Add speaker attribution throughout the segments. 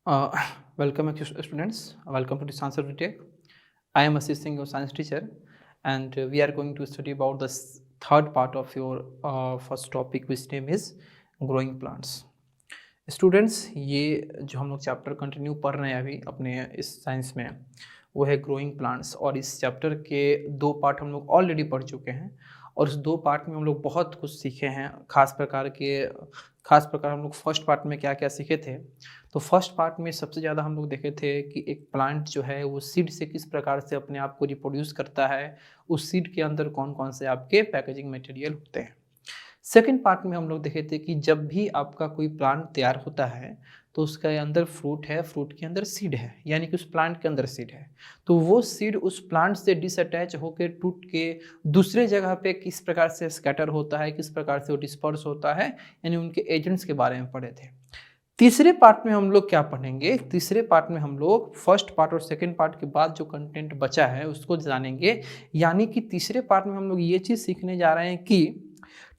Speaker 1: Uh, Welcome, students. Welcome to this answer retake. I am assisting your science teacher, and we are going to study about the third part of your first topic, which name is growing plants. Students, ये जो हम लोग chapter continue पढ़ रहे हैं अभी अपने इस साइंस में, वो है ग्रोइंग प्लांट्स। और इस चैप्टर के दो पार्ट हम लोग ऑलरेडी पढ़ चुके हैं और इस दो पार्ट में हम लोग बहुत कुछ सीखे हैं। खास प्रकार हम लोग फर्स्ट पार्ट में क्या क्या सीखे थे। तो फर्स्ट पार्ट में सबसे ज़्यादा हम लोग देखे थे कि एक प्लांट जो है वो सीड से किस प्रकार से अपने आप को रिप्रोड्यूस करता है, उस सीड के अंदर कौन कौन से आपके पैकेजिंग मटेरियल होते हैं। सेकेंड पार्ट में हम लोग देखे थे कि जब भी आपका कोई प्लांट तैयार होता है तो उसके अंदर फ्रूट है, फ्रूट के अंदर सीड है, यानी कि उस प्लांट के अंदर सीड है। तो वो सीड उस प्लांट से डिसअटैच होकर टूट के दूसरे जगह पे किस प्रकार से स्कैटर होता है, किस प्रकार से वो डिस्पर्स होता है, यानी उनके एजेंट्स के बारे में पढ़े थे। तीसरे पार्ट में हम लोग क्या पढ़ेंगे? तीसरे पार्ट में हम लोग फर्स्ट पार्ट और सेकंड पार्ट के बाद जो कंटेंट बचा है उसको जानेंगे। यानी कि तीसरे पार्ट में हम लोग ये चीज़ सीखने जा रहे हैं कि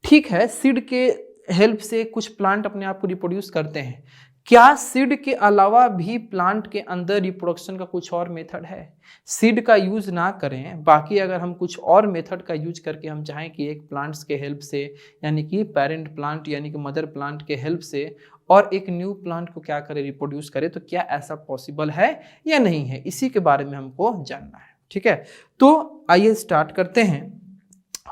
Speaker 1: ठीक है, सीड के हेल्प से कुछ प्लांट अपने आप को रिप्रोड्यूस करते हैं, क्या सीड के अलावा भी प्लांट के अंदर रिप्रोडक्शन का कुछ और मेथड है? सीड का यूज ना करें, बाकी अगर हम कुछ और मेथड का यूज करके हम चाहें कि एक प्लांट्स के हेल्प से, यानी कि पेरेंट प्लांट यानी कि मदर प्लांट के हेल्प से और एक न्यू प्लांट को क्या करें, रिप्रोड्यूस करें, तो क्या ऐसा पॉसिबल है या नहीं है, इसी के बारे में हमको जानना है। ठीक है, तो आइए स्टार्ट करते हैं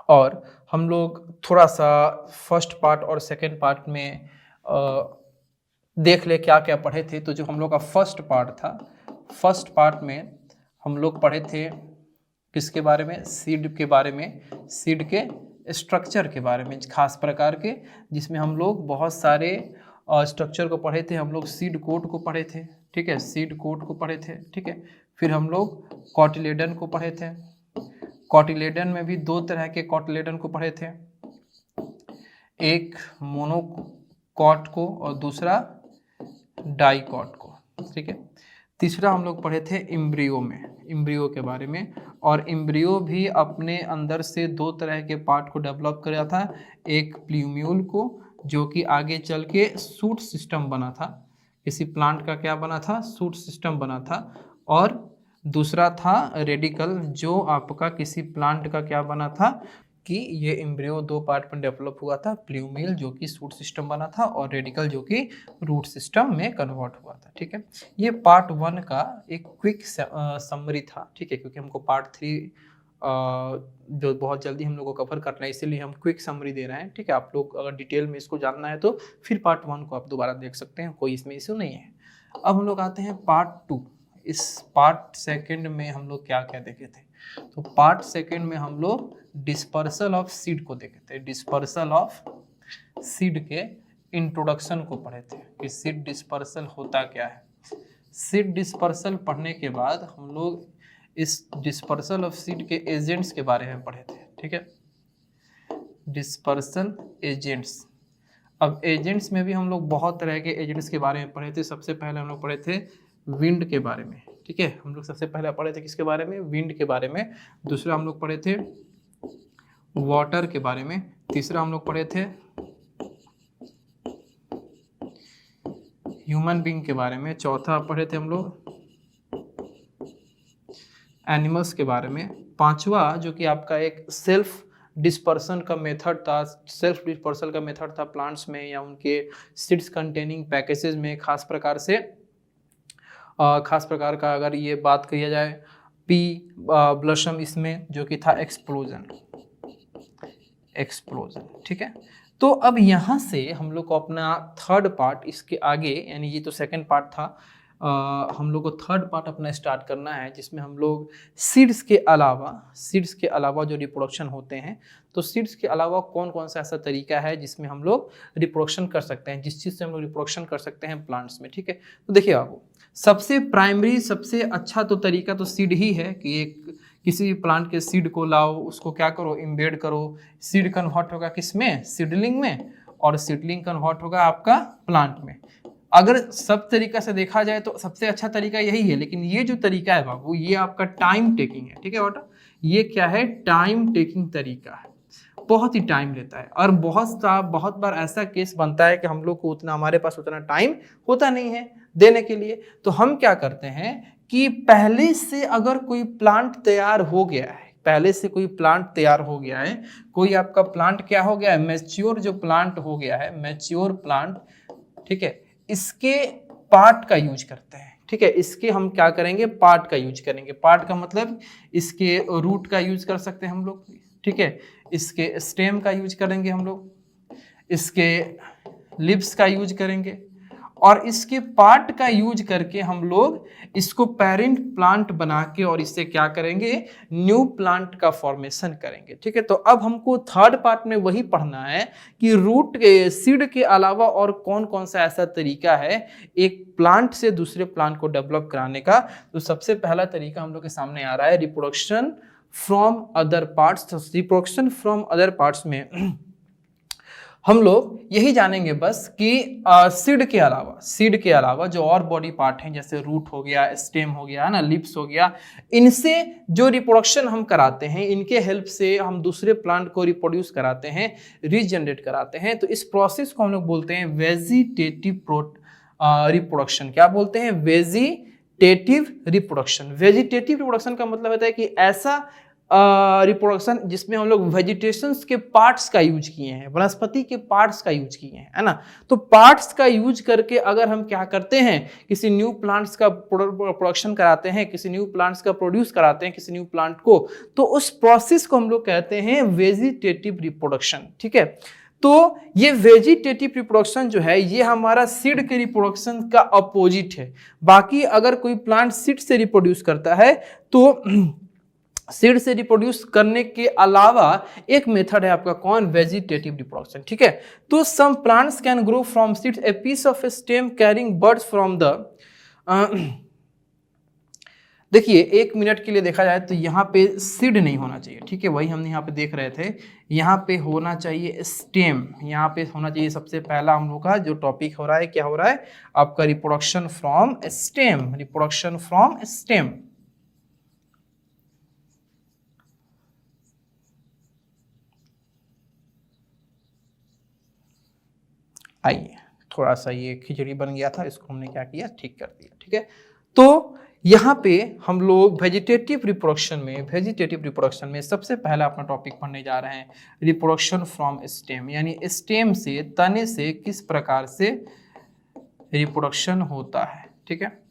Speaker 1: और हम लोग थोड़ा सा फर्स्ट पार्ट और सेकेंड पार्ट में देख ले क्या क्या पढ़े थे। तो जो हम लोग का फर्स्ट पार्ट था, फर्स्ट पार्ट में हम लोग पढ़े थे किसके बारे में? सीड के बारे में, सीड के स्ट्रक्चर के बारे में खास प्रकार के, जिसमें हम लोग बहुत सारे स्ट्रक्चर को पढ़े थे। हम लोग सीड कोट को पढ़े थे, ठीक है, सीड कोट को पढ़े थे, ठीक है। फिर हम लोग कॉटिलेडन को पढ़े थे। कॉटिलेडन में भी दो तरह के कॉटिलेडन को पढ़े थे, एक मोनोकॉट को और दूसरा डाइकॉट को, ठीक है। तीसरा हम लोग पढ़े थे इम्ब्रियो में, इम्ब्रियो के बारे में। और इम्ब्रियो भी अपने अंदर से दो तरह के पार्ट को डेवलप किया था, एक प्ल्यूम्यूल को जो कि आगे चल के सूट सिस्टम बना था, किसी प्लांट का क्या बना था, सूट सिस्टम बना था। और दूसरा था रेडिकल, जो आपका किसी प्लांट का क्या बना था कि ये एम्ब्रियो दो पार्ट में डेवलप हुआ था, प्ल्यूमेल जो कि सूट सिस्टम बना था और रेडिकल जो कि रूट सिस्टम में कन्वर्ट हुआ था। ठीक है, ये पार्ट 1 का एक क्विक समरी था, ठीक है, क्योंकि हमको पार्ट 3 जो बहुत जल्दी हम लोग को कवर करना है, इसीलिए हम क्विक समरी दे रहे हैं। ठीक है, आप लोग अगर डिटेल में इसको जानना है तो फिर पार्ट 1 को आप दोबारा देख सकते हैं, कोई इसमें इशू नहीं है। अब हम लोग आते हैं पार्ट 2। इस पार्ट सेकेंड में हम लोग क्या क्या देखे थे? तो पार्ट सेकेंड में हम लोग डिस्पर्सल ऑफ सीड को देखे थे। डिस्पर्सल ऑफ सीड के इंट्रोडक्शन को पढ़े थे कि सीड डिस्पर्सल होता क्या है। सीड डिस्पर्सल पढ़ने के बाद हम लोग इस डिस्पर्सल ऑफ सीड के एजेंट्स के बारे में पढ़े थे, ठीक है, डिस्पर्सल एजेंट्स। अब एजेंट्स में भी हम लोग बहुत तरह के एजेंट्स के बारे में पढ़े थे। सबसे पहले हम लोग पढ़े थे विंड के बारे में, ठीक है, हम लोग सबसे पहले पढ़े थे किसके बारे में? विंड के बारे में। दूसरा हम लोग पढ़े थे वाटर के बारे में। तीसरा हम लोग पढ़े थे ह्यूमन बीइंग के बारे में। चौथा पढ़े थे हम लोग एनिमल्स के बारे में। पांचवा जो कि आपका एक सेल्फ डिस्पर्सन का मेथड था, सेल्फ डिस्पर्सल का मेथड था प्लांट्स में या उनके सीड्स कंटेनिंग पैकेजेस में। खास प्रकार का अगर ये बात किया जाए पी ब्लशम, इसमें जो कि था एक्सप्लोजन, ठीक है। तो अब यहाँ से हम लोग को अपना थर्ड पार्ट, इसके आगे यानी ये तो सेकंड पार्ट था, हम लोग को थर्ड पार्ट अपना स्टार्ट करना है, जिसमें हम लोग सीड्स के अलावा जो रिप्रोडक्शन होते हैं, तो सीड्स के अलावा कौन कौन सा ऐसा तरीका है जिसमें हम लोग रिप्रोडक्शन कर सकते हैं, जिस चीज़ से हम लोग रिप्रोडक्शन कर सकते हैं प्लांट्स में। ठीक है, तो देखिए आपको सबसे प्राइमरी, सबसे अच्छा तो तरीका तो सीड ही है कि एक किसी प्लांट के सीड को लाओ, उसको क्या करो, इम्बेड करो। सीड कन्वर्ट होगा किसमें? सीडलिंग में, और सीडलिंग कन्वर्ट होगा आपका प्लांट में। अगर सब तरीका से देखा जाए तो सबसे अच्छा तरीका यही है, लेकिन ये जो तरीका है बाबू, ये आपका टाइम टेकिंग है। ठीक है बेटा, ये क्या है? टाइम टेकिंग तरीका है। बहुत ही टाइम लेता है, और बहुत बार ऐसा केस बनता है कि हम लोग को हमारे पास उतना टाइम होता नहीं है देने के लिए। तो हम क्या करते हैं कि पहले से अगर कोई प्लांट तैयार हो गया है, पहले से कोई प्लांट तैयार हो गया है, कोई आपका प्लांट क्या हो गया है, मैच्योर जो प्लांट हो गया है, मैच्योर प्लांट, ठीक है, इसके पार्ट का यूज करते हैं। ठीक है, इसके हम क्या करेंगे, पार्ट का यूज करेंगे। पार्ट का मतलब इसके रूट का यूज कर सकते हैं हम लोग, ठीक है, इसके स्टेम का यूज करेंगे हम लोग, इसके लिप्स का यूज करेंगे, और इसके पार्ट का यूज करके हम लोग इसको पेरेंट प्लांट बना के और इससे क्या करेंगे, न्यू प्लांट का फॉर्मेशन करेंगे। ठीक है, तो अब हमको थर्ड पार्ट में वही पढ़ना है कि रूट के सीड के अलावा और कौन कौन सा ऐसा तरीका है एक प्लांट से दूसरे प्लांट को डेवलप कराने का। तो सबसे पहला तरीका हम लोग के सामने आ रहा है रिप्रोडक्शन फ्रॉम अदर पार्ट्स। तो रिप्रोडक्शन फ्रॉम अदर पार्ट्स में हम लोग यही जानेंगे बस कि सीड के अलावा जो और बॉडी पार्ट हैं, जैसे रूट हो गया, स्टेम हो गया ना, लिप्स हो गया, इनसे जो रिप्रोडक्शन हम कराते हैं, इनके हेल्प से हम दूसरे प्लांट को रिप्रोड्यूस कराते हैं, रीजनरेट कराते हैं। तो इस प्रोसेस को हम लोग बोलते हैं वेजिटेटिव रिप्रोडक्शन। क्या बोलते हैं, वेजिटेटिव रिप्रोडक्शन। वेजिटेटिव रिप्रोडक्शन का मतलब होता है कि ऐसा रिप्रोडक्शन जिसमें हम लोग वेजिटेशंस के पार्ट्स का यूज किए हैं, वनस्पति के पार्ट्स का यूज किए हैं, है ना। तो पार्ट्स का यूज करके अगर हम क्या करते हैं, किसी न्यू प्लांट्स का प्रोडक्शन कराते हैं, किसी न्यू प्लांट्स का प्रोड्यूस कराते हैं किसी न्यू प्लांट को, तो उस प्रोसेस को हम लोग कहते हैं वेजिटेटिव रिप्रोडक्शन। ठीक है, तो ये वेजिटेटिव रिप्रोडक्शन जो है ये हमारा सीड के रिप्रोडक्शन का अपोजिट है। बाकी अगर कोई प्लांट सीड से रिप्रोड्यूस करता है तो सीड से रिप्रोड्यूस करने के अलावा एक मेथड है आपका, कौन, वेजिटेटिव रिप्रोडक्शन। ठीक है, तो some plants can grow from seeds, a piece of stem carrying birds from the देखिए 1 मिनट के लिए देखा जाए तो यहाँ पे सीड नहीं होना चाहिए। ठीक है, वही हमने यहाँ पे देख रहे थे, यहाँ पे होना चाहिए स्टेम, यहाँ पे होना चाहिए। सबसे पहला हम लोग का जो टॉपिक हो रहा है, क्या हो रहा है आपका, reproduction from stem, reproduction from stem. आइए, थोड़ा सा ये खिचड़ी बन गया था, इसको हमने क्या किया, ठीक कर दिया। ठीक है, तो यहाँ पे हम लोग वेजिटेटिव रिप्रोडक्शन में सबसे पहला अपना टॉपिक पढ़ने जा रहे हैं, रिप्रोडक्शन फ्रॉम स्टेम, यानी स्टेम से, तने से किस प्रकार से रिप्रोडक्शन होता है। ठीक है,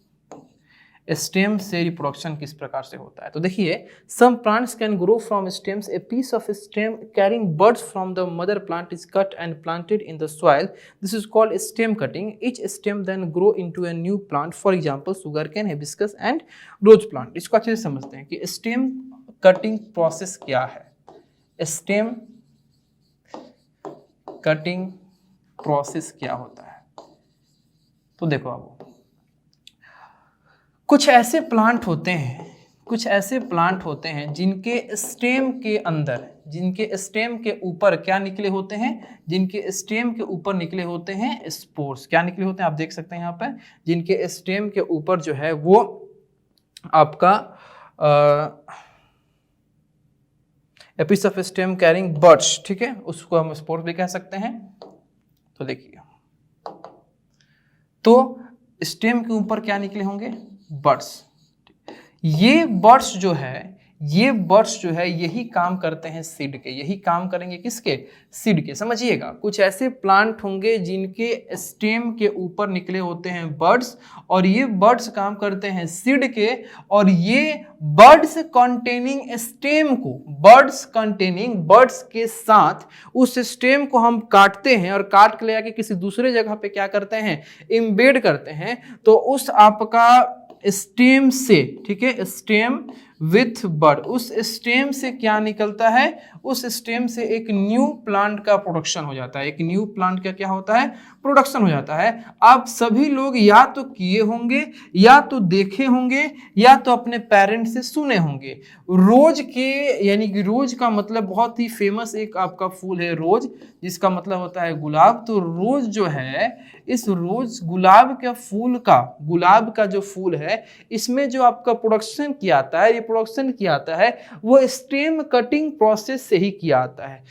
Speaker 1: स्टेम से रिप्रोडक्शन किस प्रकार से होता है। तो देखिए, some plants can grow from stems, a piece of stem carrying birds from the mother plant is cut and planted in the soil, this is called stem cutting. Each stem then grow into a new plant, for example sugar cane, hibiscus and rose plant. इसको अच्छे से समझते हैं कि stem cutting process क्या है। Stem cutting process क्या होता है, तो देखो अब कुछ ऐसे प्लांट होते हैं जिनके स्टेम के अंदर, जिनके स्टेम के ऊपर क्या निकले होते हैं, जिनके स्टेम के ऊपर निकले होते हैं स्पोर्स। क्या निकले होते हैं, आप देख सकते हैं यहाँ पर, जिनके स्टेम के ऊपर जो है वो आपका a piece of stem carrying birds, ठीक है, उसको हम स्पोर्स भी कह सकते हैं। तो देखिए, तो स्टेम के ऊपर क्या निकले होंगे, बर्ड्स। ये बर्ड्स जो है यही काम करते हैं सीड के, यही काम करेंगे किसके, सीड के। समझिएगा, कुछ ऐसे प्लांट होंगे जिनके स्टेम के ऊपर निकले होते हैं बर्ड्स, और ये बर्ड्स काम करते हैं सीड के, और ये बर्ड्स कंटेनिंग स्टेम को, बर्ड्स के साथ उस स्टेम को हम काटते हैं, और काट के ले आके किसी दूसरे जगह पे क्या करते हैं, इम्बेड करते हैं। तो उस आपका स्टेम से, ठीक है, स्टेम विथ बर्ड, उस स्टेम से क्या निकलता है, उस स्टेम से एक न्यू प्लांट का प्रोडक्शन हो जाता है, एक न्यू प्लांट का क्या होता है, प्रोडक्शन हो जाता है। आप सभी लोग या तो किए होंगे, या तो देखे होंगे, या तो अपने पेरेंट्स से सुने होंगे। रोज के, यानी कि रोज का मतलब बहुत ही फेमस एक आपका फूल है रोज, जिसका मतलब होता है गुलाब। तो रोज जो है, इस रोज गुलाब का जो फूल है, इसमें जो आपका प्रोडक्शन किया आता है, रिप्रोडक्शन किया आता है, वो स्टेम कटिंग प्रोसेस से ही किया आता है।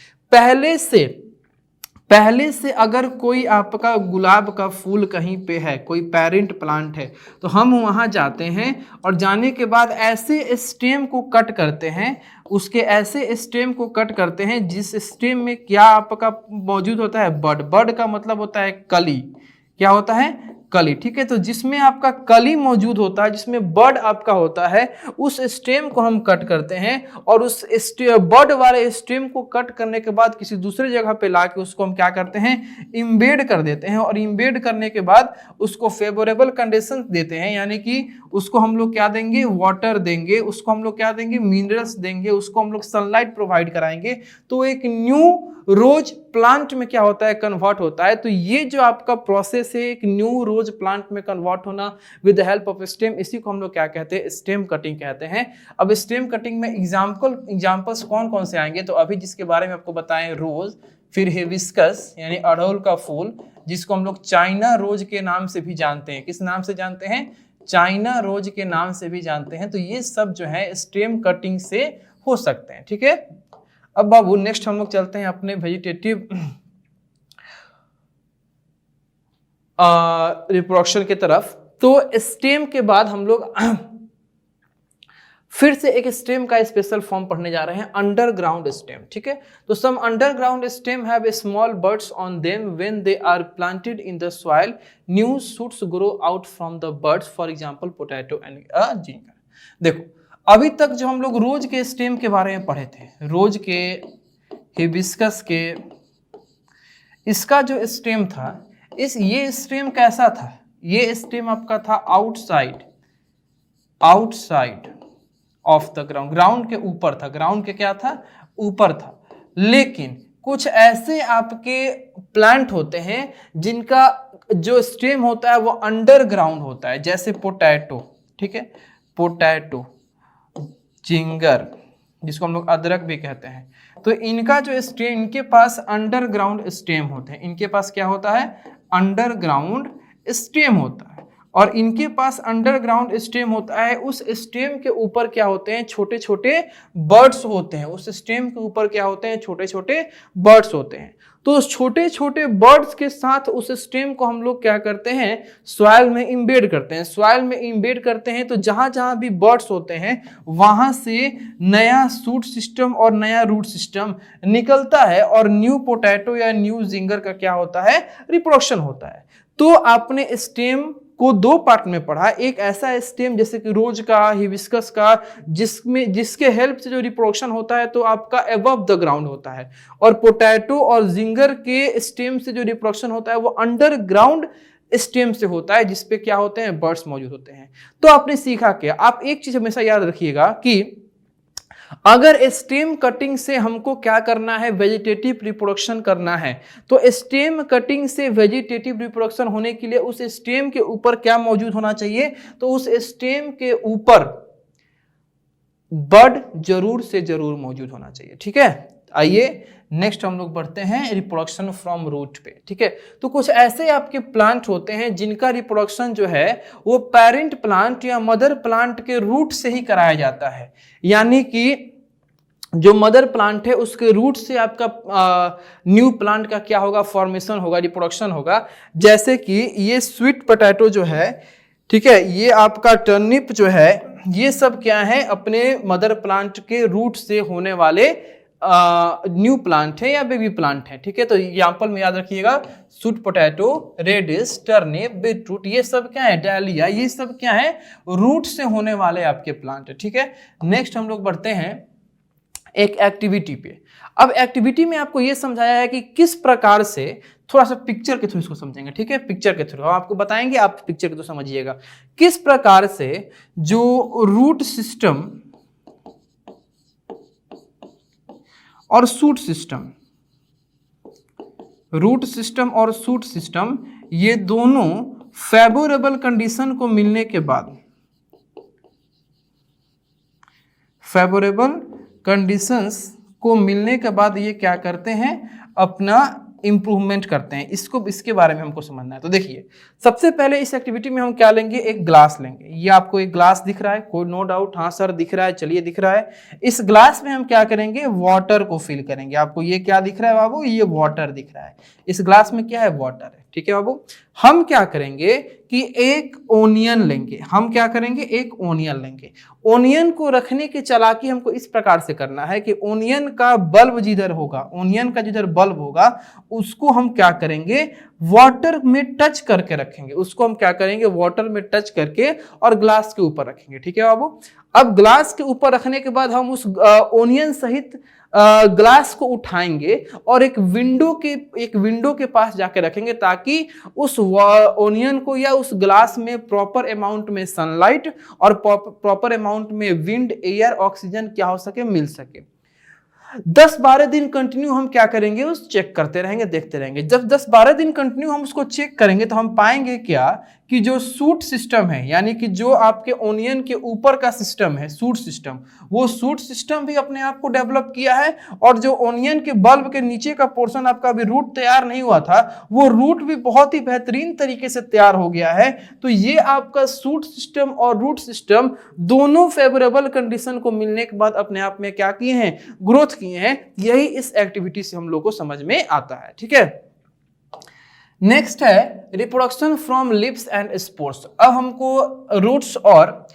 Speaker 1: पहले से अगर कोई आपका गुलाब का फूल कहीं पे है, कोई पेरेंट प्लांट है, तो हम वहाँ जाते हैं और जाने के बाद ऐसे स्टेम को कट करते हैं, उसके ऐसे स्टेम को कट करते हैं जिस स्टेम में क्या आपका मौजूद होता है, बड का मतलब होता है कली। क्या होता है? कली। ठीक है, तो जिसमें आपका कली मौजूद होता है, जिसमें बड आपका होता है, उस स्टेम को हम कट करते हैं और उस बड वाले स्टेम को कट करने के बाद किसी दूसरे जगह पे लाके उसको हम क्या करते हैं, इम्बेड कर देते हैं। और इम्बेड करने के बाद उसको फेवरेबल कंडीशंस देते हैं, यानी कि उसको हम लोग क्या देंगे, वाटर देंगे, उसको हम लोग क्या देंगे, मिनरल्स देंगे, उसको हम लोग सनलाइट प्रोवाइड कराएंगे, तो एक न्यू रोज प्लांट में क्या होता है, कन्वर्ट होता है। तो ये जो आपका प्रोसेस है, एक न्यू रोज प्लांट में कन्वर्ट होना with the help of stem, इसी को हम लोग क्या कहते हैं, स्टेम कटिंग कहते हैं। अब स्टेम कटिंग में एग्जांपल्स कौन कौन से आएंगे, तो अभी जिसके बारे में आपको बताएं, रोज, फिर हिबिस्कस यानी अड़हुल का फूल, जिसको हम लोग चाइना रोज के नाम से भी जानते हैं। किस नाम से जानते हैं? चाइना रोज के नाम से भी जानते हैं। तो ये सब जो है स्टेम कटिंग से हो सकते हैं। ठीक है, अब बाबू नेक्स्ट हम लोग चलते हैं अपने वेजिटेटिव रिप्रोडक्शन की तरफ। तो स्टेम के बाद हम लोग फिर से एक स्टेम का स्पेशल फॉर्म पढ़ने जा रहे हैं, अंडरग्राउंड स्टेम। ठीक है, तो some underground stem have small buds on them when they are planted in the soil, new shoots grow out from the buds, for example potato and ginger. देखो, अभी तक जो हम लोग रोज के स्टेम के बारे में पढ़े थे, रोज के, हिबिस्कस के, इसका जो स्टेम था, ये स्टेम कैसा था? ये स्टेम आपका था outside of the ground, ground के ऊपर था। ग्राउंड के क्या था? ऊपर था। लेकिन कुछ ऐसे आपके प्लांट होते हैं जिनका जो स्टेम होता है वो अंडरग्राउंड होता है, जैसे पोटैटो। ठीक है, पोटैटो, जिंगर, जिसको हम लोग अदरक भी कहते हैं। तो इनका जो स्टेम, इनके पास अंडरग्राउंड स्टेम होते हैं। इनके पास क्या होता है? अंडरग्राउंड स्टेम होता है। और इनके पास अंडरग्राउंड स्टेम होता है, उस स्टेम के ऊपर क्या होते हैं, छोटे छोटे बर्ड्स होते हैं। उस स्टेम के ऊपर क्या होते हैं, छोटे छोटे बर्ड्स होते हैं। तो उस छोटे छोटे बर्ड्स के साथ उस स्टेम को हम लोग क्या करते हैं, सॉइल में इम्बेड करते हैं। सॉइल में इम्बेड करते हैं तो जहां जहां भी बर्ड्स होते हैं वहां से नया सूट सिस्टम और नया रूट सिस्टम निकलता है और न्यू पोटैटो या न्यू जिंगर का क्या होता है, रिप्रोडक्शन होता है। तो आपने स्टेम को दो पार्ट में पढ़ा, एक ऐसा स्टेम जैसे कि रोज का, हिबिस्कस का, जिसके हेल्प से जो रिप्रोडक्शन होता है तो आपका अबव द ग्राउंड होता है, और पोटैटो और जिंगर के स्टेम से जो रिप्रोडक्शन होता है वो अंडरग्राउंड स्टेम से होता है, जिसपे क्या होते हैं, बर्ड्स मौजूद होते हैं। तो आपने सीखा क्या? आप एक चीज हमेशा याद रखिएगा कि अगर स्टेम कटिंग से हमको क्या करना है, वेजिटेटिव रिप्रोडक्शन करना है, तो स्टेम कटिंग से वेजिटेटिव रिप्रोडक्शन होने के लिए उस स्टेम के ऊपर क्या मौजूद होना चाहिए, तो उस स्टेम के ऊपर बड जरूर से जरूर मौजूद होना चाहिए। ठीक है, आइए नेक्स्ट हम लोग बढ़ते हैं रिप्रोडक्शन फ्रॉम रूट पे। ठीक है, तो कुछ ऐसे आपके प्लांट होते हैं जिनका रिप्रोडक्शन जो है वो पेरेंट प्लांट या मदर प्लांट के रूट से ही कराया जाता है। यानी कि जो मदर प्लांट है उसके रूट से आपका न्यू प्लांट का क्या होगा, फॉर्मेशन होगा, रिप्रोडक्शन होगा। जैसे कि ये स्वीट पोटैटो जो है, ठीक है, ये आपका टर्निप जो है, ये सब क्या है, अपने मदर प्लांट के रूट से होने वाले न्यू प्लांट है या बेबी प्लांट है। ठीक है, तो एग्जांपल में याद रखिएगा, sweet potato, radish, turnip, beetroot, ये सब क्या है, डालिया, ये सब क्या है, रूट से होने वाले आपके प्लांट है। ठीक है, नेक्स्ट हम लोग बढ़ते हैं एक एक्टिविटी पे। अब एक्टिविटी में आपको ये समझाया है कि किस प्रकार से, थोड़ा सा पिक्चर के थ्रू इसको समझेंगे। ठीक है, पिक्चर के थ्रू हम आपको बताएंगे, आप पिक्चर के थ्रू समझिएगा किस प्रकार से जो रूट सिस्टम और शूट सिस्टम, रूट सिस्टम और शूट सिस्टम, ये दोनों फेवरेबल कंडीशन को मिलने के बाद, फेवरेबल कंडीशंस को मिलने के बाद ये क्या करते हैं, अपना इंप्रूवमेंट करते हैं, इसको इसके बारे में हमको समझना है। तो देखिए सबसे पहले इस एक्टिविटी में हम क्या लेंगे, एक ग्लास लेंगे। ये आपको एक ग्लास दिख रहा है, कोई नो डाउट, हाँ सर दिख रहा है, चलिए दिख रहा है। इस ग्लास में हम क्या करेंगे, वाटर को फिल करेंगे। आपको ये क्या दिख रहा है बाबू, ये वाटर दिख रहा है। इस ग्लास में क्या है, वाटर है, ठीक है बाबू। हम क्या करेंगे कि एक ओनियन लेंगे। हम क्या करेंगे, एक ओनियन लेंगे। ओनियन को रखने की चालाकी हमको इस प्रकार से करना है कि ओनियन का बल्ब जिधर होगा, ओनियन का जिधर बल्ब होगा उसको हम क्या करेंगे, वाटर में टच करके रखेंगे। उसको हम क्या करेंगे, वाटर में टच करके और ग्लास के ऊपर रखेंगे, ठीक है बाबू। अब ग्लास के ऊपर रखने के बाद हम उस ओनियन सहित ग्लास को उठाएंगे और एक विंडो के पास जाके रखेंगे, ताकि उस ओनियन को या उस ग्लास में प्रॉपर अमाउंट में सनलाइट और प्रॉपर अमाउंट में विंड, एयर, ऑक्सीजन क्या हो सके, मिल सके। 10-12 दिन कंटिन्यू हम क्या करेंगे, उस चेक करते रहेंगे, देखते रहेंगे। जब 10-12 दिन कंटिन्यू हम उसको चेक करेंगे तो हम पाएंगे क्या कि जो सूट सिस्टम है, यानी कि जो आपके ओनियन के ऊपर का सिस्टम है, सूट सिस्टम, वो सूट सिस्टम भी अपने आप को डेवलप किया है। और जो ओनियन के बल्ब के नीचे का पोर्शन आपका अभी रूट तैयार नहीं हुआ था, वो रूट भी बहुत ही बेहतरीन तरीके से तैयार हो गया है। तो ये आपका सूट सिस्टम और रूट सिस्टम दोनों फेवरेबल कंडीशन को मिलने के बाद अपने आप में क्या किए हैं, ग्रोथ किए हैं। यही इस एक्टिविटी से हम लोग को समझ में आता है, ठीक है। नेक्स्ट है reproduction from leaves and spores. अब हमको रूट्स और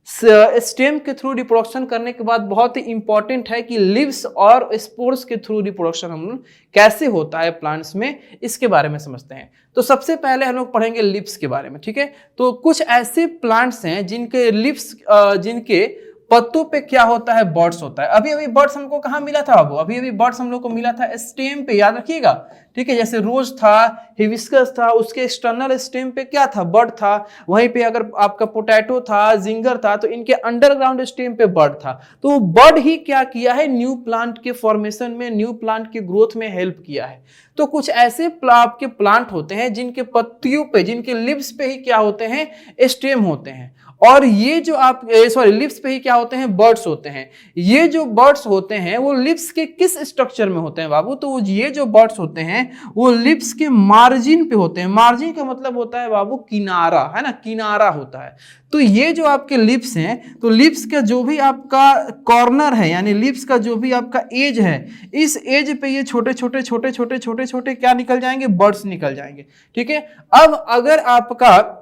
Speaker 1: स्टेम के थ्रू रिप्रोडक्शन करने के बाद बहुत ही इंपॉर्टेंट है कि लिव्स और स्पोर्स के थ्रू रिप्रोडक्शन हम कैसे होता है प्लांट्स में, इसके बारे में समझते हैं। तो सबसे पहले हम लोग पढ़ेंगे लिव्स के बारे में, ठीक है। तो कुछ ऐसे प्लांट्स हैं जिनके लिव्स, जिनके पत्तों पे क्या होता है, बर्ड्स होता है। अभी अभी बर्ड्स हमको कहाँ मिला था बाबू, अभी अभी बर्ड्स हम लोग को मिला था स्टेम पे, याद रखिएगा, ठीक है। जैसे रोज था, हिबिस्कस था, उसके एक्सटर्नल स्टेम पे क्या था, बर्ड था। वहीं पे अगर आपका पोटैटो था, जिंगर था, तो इनके अंडरग्राउंड स्टेम पे बर्ड था। तो बर्ड ही क्या किया है, न्यू प्लांट के फॉर्मेशन में, न्यू प्लांट के ग्रोथ में हेल्प किया है। तो कुछ ऐसे आपके प्लांट होते हैं जिनके पत्तियों पे, जिनके लिव्स पे ही क्या होते हैं, स्टेम होते हैं। और ये जो आप लिव्स पे ही क्या होते हैं, बर्ड्स होते हैं। ये जो बर्ड्स होते हैं वो लिव्स के किस स्ट्रक्चर में होते हैं बाबू, तो ये जो बर्ड्स होते हैं वो लिव्स के मार्जिन पे होते हैं। मार्जिन का मतलब होता है बाबू किनारा, है ना, किनारा होता है। तो ये जो आपके लिप्स हैं, तो लिप्स का जो भी आपका कॉर्नर है, यानी लिप्स का जो भी आपका एज है, इस एज पे ये छोटे छोटे छोटे छोटे छोटे छोटे क्या निकल जाएंगे, बर्ड्स निकल जाएंगे, ठीक है। अब अगर आपका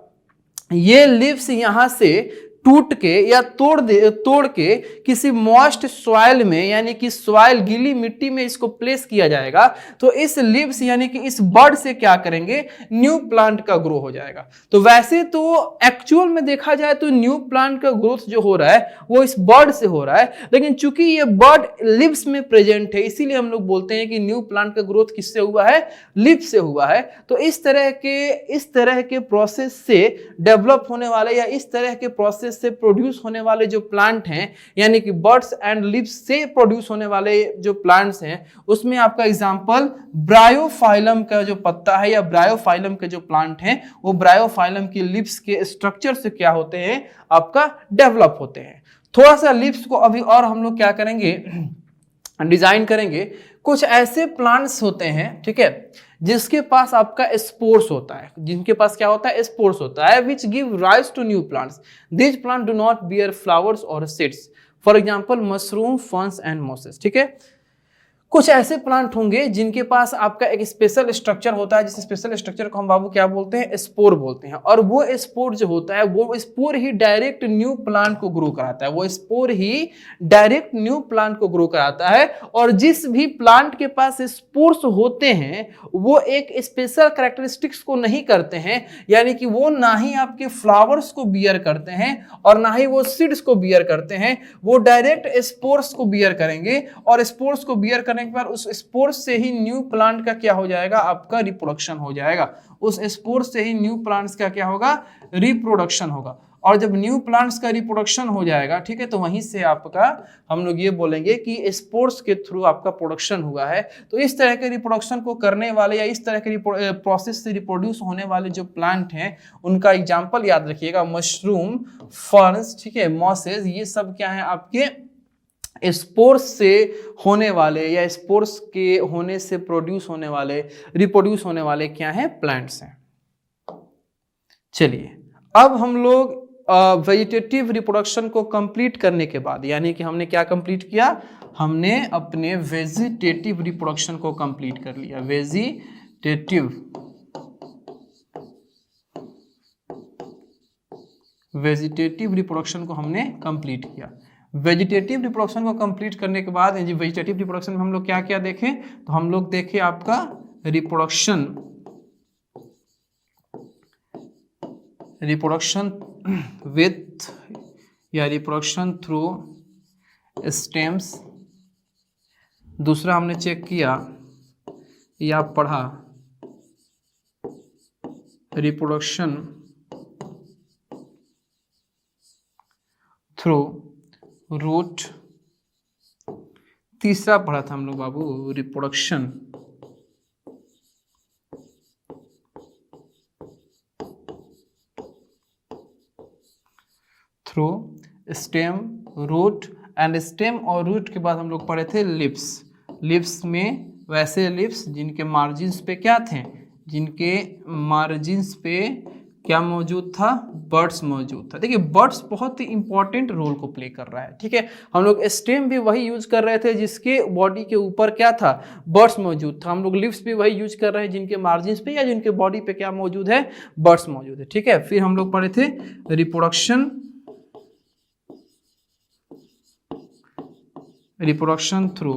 Speaker 1: ये लिप्स यहां से टूट के या तोड़ के किसी मॉइस्ट सॉइल में, यानी कि सॉइल, गीली मिट्टी में इसको प्लेस किया जाएगा, तो इस लिव्स यानी कि इस बर्ड से क्या करेंगे, न्यू प्लांट का ग्रो हो जाएगा। तो वैसे तो एक्चुअल में देखा जाए तो न्यू प्लांट का ग्रोथ जो हो रहा है वो इस बर्ड से हो रहा है, लेकिन चूंकि ये बर्ड लिव्स में प्रेजेंट है, इसीलिए हम लोग बोलते हैं कि न्यू प्लांट का ग्रोथ किससे हुआ है, लिव्स से हुआ है। तो इस तरह के प्रोसेस से डेवलप होने वाले या इस तरह के प्रोसेस से प्रोड्यूस होने वाले जो प्लांट हैं, यानी कि बर्ड्स एंड लिव्स से प्रोड्यूस होने वाले जो प्लांट्स हैं, उसमें आपका एग्जांपल ब्रायोफाइलम का जो पत्ता है या ब्रायोफाइलम के जो प्लांट हैं, वो ब्रायोफाइलम की लिव्स के स्ट्रक्चर से क्या होते हैं, आपका डेवलप होते हैं। थोड़ा सा लिव्स को अभी और हम लोग क्या करेंगे, डिजाइन करेंगे। कुछ ऐसे प्लांट्स होते हैं, ठीक है, जिसके पास आपका स्पोर्स होता है, जिनके पास क्या होता है, स्पोर्स होता है, which give rise to new plants. These plants do not bear flowers or seeds. For example, mushroom, ferns and mosses. ठीक है, कुछ ऐसे प्लांट होंगे जिनके पास आपका एक स्पेशल स्ट्रक्चर होता है, जिस स्पेशल स्ट्रक्चर को हम बाबू क्या बोलते हैं, स्पोर बोलते हैं। और वो स्पोर जो होता है, वो स्पोर ही डायरेक्ट न्यू प्लांट को ग्रो कराता है, वो स्पोर ही डायरेक्ट न्यू प्लांट को ग्रो कराता है। और जिस भी प्लांट के पास स्पोर्स होते हैं वो एक स्पेशल कैरेक्टरिस्टिक्स को नहीं करते हैं, यानी कि वो ना ही आपके फ्लावर्स को बियर करते हैं और ना ही वो सीड्स को बियर करते हैं, वो डायरेक्ट स्पोर्स को बियर करेंगे। और स्पोर्स को बियर करने के बाद उस स्पोर से ही न्यू प्लांट का क्या हो जाएगा, आपका रिप्रोडक्शन हो जाएगा। उस स्पोर से ही न्यू प्लांट्स का क्या होगा, रिप्रोडक्शन होगा। और जब न्यू प्लांट्स का रिप्रोडक्शन हो जाएगा, ठीक है, तो वहीं से आपका हम लोग ये बोलेंगे कि स्पोर्स के थ्रू आपका प्रोडक्शन हुआ है। तो इस तरह के रिप्रोडक्शन को करने वाले या इस तरह के प्रोसेस से रिप्रोड्यूस होने वाले जो प्लांट हैं, उनका एग्जाम्पल याद रखिएगा, मशरूम, फर्न्स, ठीक है, मॉसेस, ये सब क्या है, आपके स्पोर्स से होने वाले या स्पोर्स के होने से प्रोड्यूस होने वाले, रिप्रोड्यूस होने वाले क्या हैं? प्लांट्स हैं। चलिए अब हम लोग वेजिटेटिव रिप्रोडक्शन को कंप्लीट करने के बाद, यानी कि हमने क्या कंप्लीट किया? हमने अपने वेजिटेटिव रिप्रोडक्शन को कंप्लीट कर लिया। वेजिटेटिव रिप्रोडक्शन को हमने कंप्लीट किया। वेजिटेटिव रिप्रोडक्शन को कंप्लीट करने के बाद वेजिटेटिव रिप्रोडक्शन में हम लोग क्या क्या देखें? तो हम लोग देखें आपका रिप्रोडक्शन विथ या रिप्रोडक्शन थ्रू स्टेम्स। दूसरा हमने चेक किया या पढ़ा रिप्रोडक्शन थ्रू रूट। तीसरा पढ़ा था हम लोग बाबू reproduction through stem, root and stem और रूट के बाद हम लोग पढ़े थे लिप्स में वैसे लिप्स जिनके मार्जिन्स पे क्या थे? जिनके मार्जिन्स पे क्या मौजूद था? बर्ड्स मौजूद था। देखिए बर्ड्स बहुत ही इंपॉर्टेंट रोल को प्ले कर रहा है, ठीक है। हम लोग स्टेम भी वही यूज कर रहे थे जिसके बॉडी के ऊपर क्या था? बर्ड्स मौजूद था। हम लोग लिप्स भी वही यूज कर रहे हैं जिनके मार्जिन्स पे या जिनके बॉडी पे क्या मौजूद है? बर्ड्स मौजूद है, ठीक है। फिर हम लोग पढ़े थे रिप्रोडक्शन थ्रू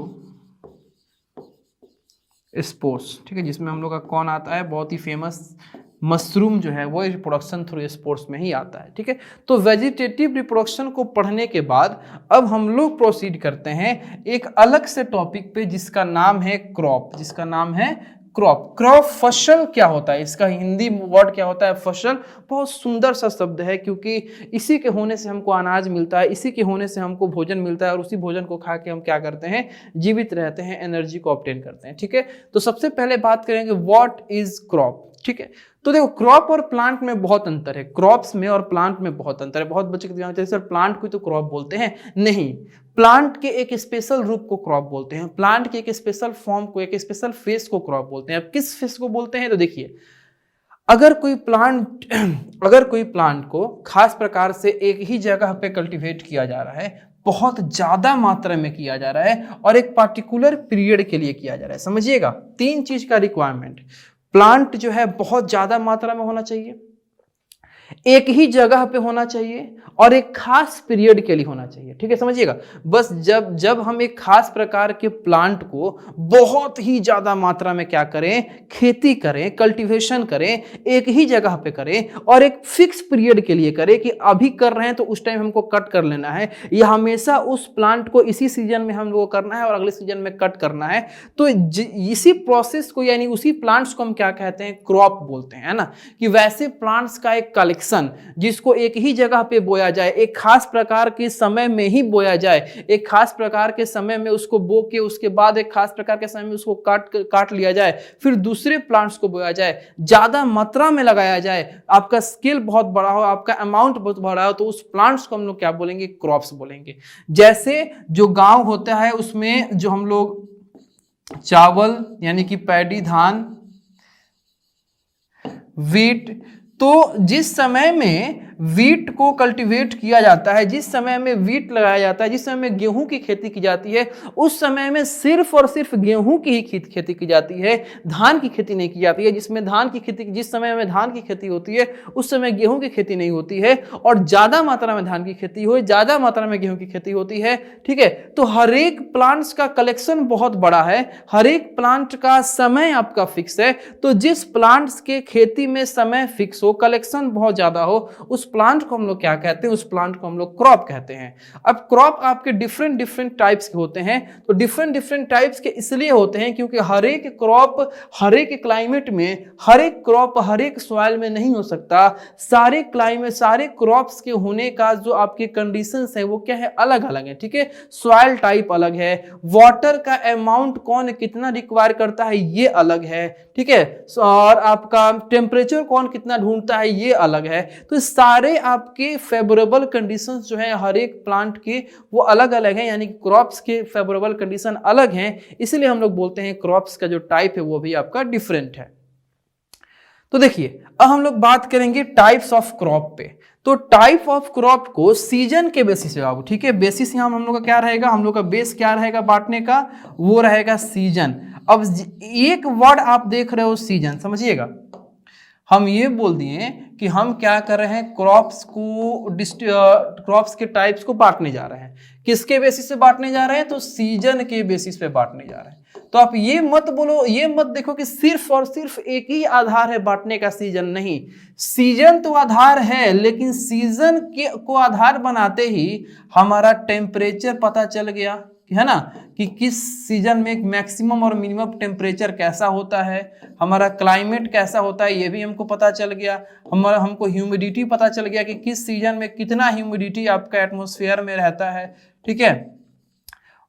Speaker 1: स्पोर्स, ठीक है, जिसमें हम लोग का कौन आता है? बहुत ही फेमस मशरूम जो है वो रिप्रोडक्शन थ्रू स्पोर्स में ही आता है, ठीक है। तो वेजिटेटिव रिप्रोडक्शन को पढ़ने के बाद अब हम लोग प्रोसीड करते हैं एक अलग से टॉपिक पे जिसका नाम है क्रॉप। जिसका नाम है क्रॉप फसल क्या होता है? इसका हिंदी वर्ड क्या होता है? फसल। बहुत सुंदर सा शब्द है क्योंकि इसी के होने से हमको अनाज मिलता है, इसी के होने से हमको भोजन मिलता है और उसी भोजन को खा के हम क्या करते हैं? जीवित रहते हैं, एनर्जी को ऑब्टेन करते हैं, ठीक है। तो सबसे पहले बात करेंगे व्हाट इज क्रॉप, ठीक है। तो देखो क्रॉप और प्लांट में बहुत अंतर है, क्रॉप्स में और प्लांट में बहुत अंतर है। बहुत बच्चे कहते सर प्लांट को तो क्रॉप बोलते हैं, नहीं, प्लांट के एक स्पेशल रूप को क्रॉप बोलते हैं, प्लांट के एक स्पेशल फॉर्म को, एक स्पेशल फेस को क्रॉप बोलते हैं। अब किस फेस को बोलते हैं? तो देखिए अगर कोई प्लांट को खास प्रकार से एक ही जगह पे कल्टीवेट किया जा रहा है, बहुत ज्यादा मात्रा में किया जा रहा है और एक पार्टिकुलर पीरियड के लिए किया जा रहा है, समझिएगा 3 चीज का रिक्वायरमेंट। प्लांट जो है बहुत ज्यादा मात्रा में होना चाहिए, एक ही जगह पे होना चाहिए और एक खास पीरियड के लिए होना चाहिए, ठीक है, समझिएगा। बस जब हम एक खास प्रकार के प्लांट को बहुत ही ज्यादा मात्रा में क्या करें? खेती करें, कल्टीवेशन करें, एक ही जगह पे करें और एक फिक्स पीरियड के लिए करें कि अभी कर रहे हैं तो उस टाइम हमको कट कर लेना है, या हमेशा उस प्लांट को इसी सीजन में हम लोग करना है और अगले सीजन में कट करना है, तो इसी प्रोसेस को यानी उसी प्लांट्स को हम क्या कहते हैं? क्रॉप बोलते हैं, है ना। कि वैसे प्लांट्स का एक कलेक्शन जिसको एक ही जगह पे बोया जाए, एक खास प्रकार के समय में ही बोया जाए, एक खास प्रकार के समय में उसको बो के उसके बाद एक खास प्रकार के समय में उसको काट लिया जाए, फिर दूसरे प्लांट्स को बोया जाए, ज्यादा मात्रा में लगाया जाए, आपका स्केल बहुत बड़ा हो, आपका अमाउंट बहुत बड़ा हो, तो उस प्लांट्स को हम लोग क्या बोलेंगे? क्रॉप्स बोलेंगे। जैसे जो गांव होता है उसमें जो हम लोग चावल यानी कि पैडी, धान, वीट, तो जिस समय में वीट को कल्टीवेट किया जाता है, जिस समय में वीट लगाया जाता है, जिस समय में गेहूं की खेती की जाती है, उस समय में सिर्फ और सिर्फ गेहूं की ही खेती की जाती है, धान की खेती नहीं की जाती है। जिस समय में धान की खेती होती है उस समय गेहूं की खेती नहीं होती है, और ज्यादा मात्रा में धान की खेती हो, ज्यादा मात्रा में गेहूं की खेती होती है, ठीक है। तो हर एक प्लांट्स का कलेक्शन बहुत बड़ा है, हर एक प्लांट का समय आपका फिक्स है। तो जिस प्लांट्स के खेती में समय फिक्स हो, कलेक्शन बहुत ज्यादा हो, उस प्लांट को हम लोग क्या कहते हैं? उस प्लांट को हम लोग क्रॉप कहते हैं। अब क्रॉप आपके डिफरेंट टाइप्स के होते हैं। तो डिफरेंट टाइप्स के इसलिए होते हैं क्योंकि हर एक क्रॉप हर एक क्लाइमेट में, हर एक क्रॉप हर एक सॉइल में नहीं हो सकता। सारे क्लाइमेट, सारे क्रॉप्स के होने का जो आपके कंडीशंस है वो क्या है? अलग अलग है, ठीक है। सॉइल टाइप अलग है, वाटर का अमाउंट कौन कितना रिक्वायर करता है ये अलग है, ठीक है, और आपका टेम्परेचर कौन कितना ढूंढता है ये अलग है। तो सारे आपके फेवरेबल कंडीशंस जो है हर एक प्लांट के वो अलग अलग हैं, यानी कि क्रॉप्स के फेवरेबल कंडीशन अलग हैं, इसलिए हम लोग बोलते हैं क्रॉप्स का जो टाइप है वो भी आपका डिफरेंट है। तो देखिए अब हम लोग बात करेंगे टाइप्स ऑफ क्रॉप पे। तो टाइप ऑफ क्रॉप को सीजन के बेसिस पे बाबू, ठीक है, बेसिस यहाँ हम लोग का क्या रहेगा, हम लोग का बेस क्या रहेगा बांटने का, वो रहेगा सीजन। अब एक वर्ड आप देख रहे हो सीजन, समझिएगा हम ये बोल दिए कि हम क्या कर रहे हैं, क्रॉप्स के टाइप्स को बांटने जा रहे हैं। किसके बेसिस पे बांटने जा रहे हैं, तो सीजन के बेसिस पे बांटने जा रहे हैं। तो आप ये मत बोलो, ये मत देखो कि सिर्फ और सिर्फ एक ही आधार है बांटने का, सीजन नहीं। सीजन तो आधार है, लेकिन सीजन को आधार बनाते ही हमारा टेम्परेचर पता चल गया, है ना, कि किस सीजन में मैक्सिमम और मिनिमम टेम्परेचर कैसा होता है, हमारा क्लाइमेट कैसा होता है ये भी हमको पता चल गया, हमको ह्यूमिडिटी पता चल गया कि किस सीजन में कितना ह्यूमिडिटी आपका एटमॉस्फेयर में रहता है, ठीक है।